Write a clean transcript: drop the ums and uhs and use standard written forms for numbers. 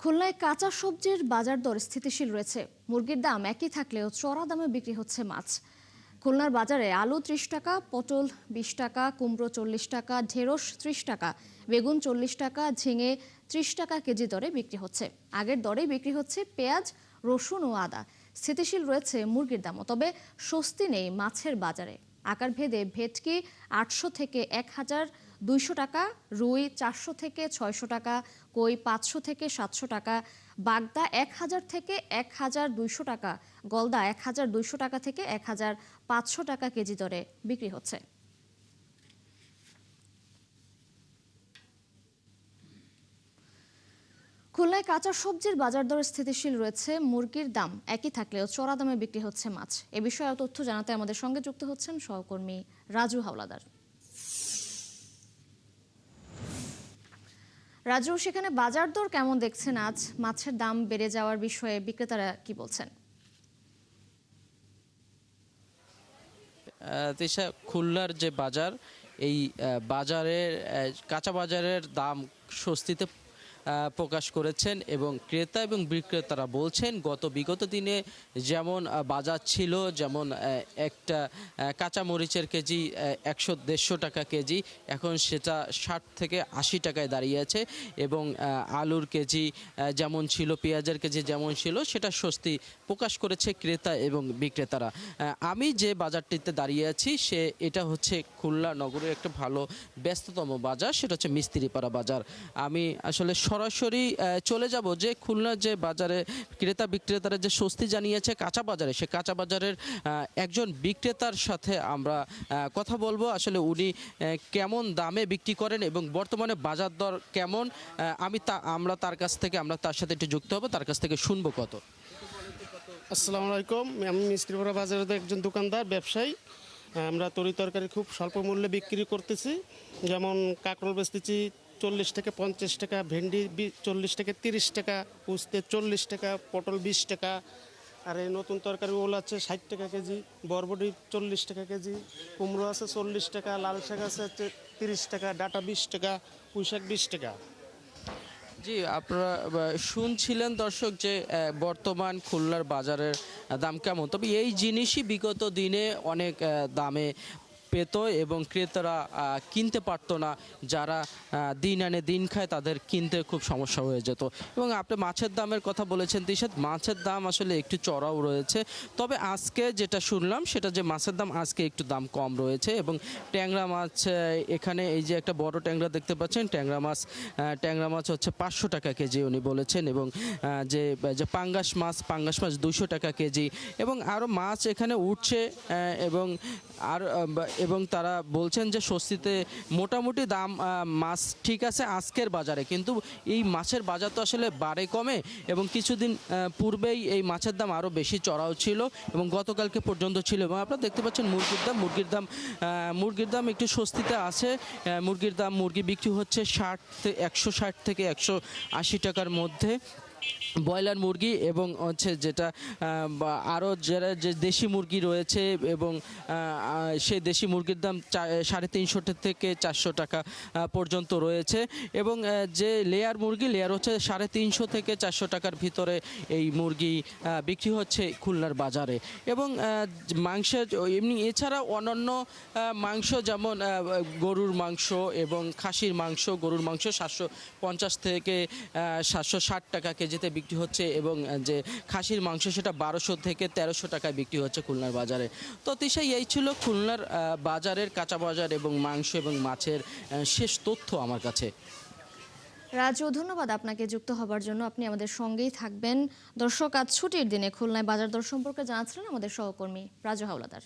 খুলনায় কাঁচা সবজির বাজার দর স্থিতিশীল রয়েছে। মুরগির দাম একই থাকলেও চড়া দামে বিক্রি হচ্ছে মাছ। খুলনার বাজারে আলু ৩০ টাকা, পটল ২০ টাকা, কুমড়ো ৪০ টাকা, ঢেঁড়স ৩০ টাকা, বেগুন ৪০ টাকা, ঝিঙে ৩০ টাকা কেজি দরে বিক্রি হচ্ছে। আগের দরে বিক্রি হচ্ছে পেঁয়াজ, রসুন ও আদা। স্থিতিশীল রয়েছে মুরগির দামও, তবে স্বস্তি নেই মাছের বাজারে। আকার ভেদে ভেটকি ৮০০ থেকে ১,২০০ টাকা, রুই ৪০০ থেকে ৬০০ টাকা, কই ৫০০ থেকে ৭০০ টাকা, বাগদা ১,০০০ থেকে ১,২০০ টাকা, গলদা ১,২০০ টাকা থেকে ১,৫০০ টাকা কেজি দরে বিক্রি হচ্ছে। খুলনায় কাঁচা সবজির বাজার দর স্থিতিশীল রয়েছে। মুরগির দাম একই থাকলেও চড়া দামে বিক্রি হচ্ছে মাছ। এ বিষয়ে তথ্য জানাতে আমাদের সঙ্গে যুক্ত হচ্ছেন সহকর্মী রাজু হাওলাদার। রাজু, সেখানে বাজার দর কেমন দেখছেন আজ? মাছের দাম বেড়ে যাওয়ার বিষয়ে বিক্রেতারা কি বলছেন? তিশা, খুলনার যে বাজার, এই বাজারের কাঁচা বাজারের দাম স্বস্তিতে প্রকাশ করেছেন এবং ক্রেতা এবং বিক্রেতারা বলছেন বিগত দিনে যেমন বাজার ছিল, যেমন একটা কাঁচা মরিচের কেজি ১০০-১৫০ টাকা কেজি, এখন সেটা ৬০ থেকে ৮০ টাকায় দাঁড়িয়েছে এবং আলুর কেজি যেমন ছিল, পেঁয়াজের কেজি যেমন ছিল, সেটা স্বস্তি প্রকাশ করেছে ক্রেতা এবং বিক্রেতারা। আমি যে বাজারটিতে দাঁড়িয়ে আছি এটা হচ্ছে খুলনা নগরের একটা ভালো ব্যস্ততম বাজার, সেটা হচ্ছে মিস্ত্রিপাড়া বাজার। আমি আসলে সরাসরি চলে যাব যে খুলনার যে বাজারে ক্রেতা বিক্রেতারা যে স্বস্তি জানিয়েছে কাঁচা বাজারে, সে কাঁচা বাজারের একজন বিক্রেতার সাথে আমরা কথা বলবো। আসলে উনি কেমন দামে বিক্রি করেন এবং বর্তমানে বাজার দর কেমন, আমরা তার সাথে একটু যুক্ত হবো, তার কাছ থেকে শুনবো কত। আসসালামু আলাইকুম, আমি মিস্ত্রিপাড়া বাজারের একজন দোকানদার ব্যবসায়ী। আমরা তরি তরকারি খুব স্বল্প মূল্যে বিক্রি করতেছি। যেমন কাঁকরোল বেচতেছি 40 থেকে 50 টাকা, ভেন্ডি 40 থেকে 30 টাকা, উস্তে 40 টাকা, পটল 20 টাকা, আর এই নতুন তরকারি ওল আছে 60 টাকা কেজি, বরবটি 40 টাকা কেজি, কুমড়ো আছে 40 টাকা, লাল শাক আছে 30 টাকা, ডাঁটা 20 টাকা, পুঁই শাক 20 টাকা। জি, আপনারা শুনছিলেন দর্শক যে বর্তমান খুলনার বাজারের দাম কেমন। তবে এই জিনিসই বিগত দিনে অনেক দামে পেত এবং ক্রেতারা কিনতে পারতো না। যারা দিন আনে দিন খায় তাদের কিনতে খুব সমস্যা হয়ে যেত। এবং আপনি মাছের দামের কথা বলেছেন তিশাত, মাছের দাম আসলে একটু চড়াও রয়েছে। তবে আজকে যেটা শুনলাম সেটা যে মাছের দাম আজকে একটু দাম কম রয়েছে এবং ট্যাংরা মাছ, এখানে এই যে একটা বড় ট্যাংরা দেখতে পাচ্ছেন, ট্যাংরা মাছ হচ্ছে 500 টাকা কেজি উনি বলেছেন এবং যে পাঙ্গাস মাছ 200 টাকা কেজি এবং আরও মাছ এখানে উঠছে এবং তারা বলছেন যে স্বস্তিতে মোটামুটি দাম মাছ ঠিক আছে আজকের বাজারে, কিন্তু এই মাছের বাজার তো আসলে বাড়ে কমে এবং কিছুদিন পূর্বেই এই মাছের দাম আরও বেশি চড়াও ছিল এবং গতকালকে পর্যন্ত ছিল। এবং আপনারা দেখতে পাচ্ছেন মুরগির দাম একটু স্বস্তিতে আছে। মুরগি বিক্রি হচ্ছে 160 থেকে 180 টাকার মধ্যে ব্রয়লার মুরগি, এবং হচ্ছে যেটা আরও যে দেশি মুরগি রয়েছে এবং সেই দেশি মুরগির দাম 350 থেকে 400 টাকা পর্যন্ত রয়েছে এবং যে লেয়ার হচ্ছে 350 থেকে 400 টাকার ভিতরে এই মুরগি বিক্রি হচ্ছে খুলনার বাজারে। এবং মাংসের এছাড়া অন্যান্য মাংস যেমন গরুর মাংস এবং খাসির মাংস, গরুর মাংস 750 থেকে 760 টাকা কেজিতে বিক্রি হচ্ছে এবং যে খাসির মাংস সেটা 1200 থেকে 1300 টাকায় বিক্রি হচ্ছে খুলনার বাজারে। তো তিশাই, এই ছিল খুলনার বাজারের কাঁচা বাজার এবং মাংস এবং মাছের শেষ তথ্য আমার কাছে। রাজু, ধন্যবাদ আপনাকে যুক্ত হবার জন্য। আপনি আমাদের সঙ্গেই থাকবেন। দর্শক, আজ ছুটির দিনে খুলনায় বাজার দর সম্পর্কে জানাচ্ছিলেন আমাদের সহকর্মী রাজু হাওলাদার।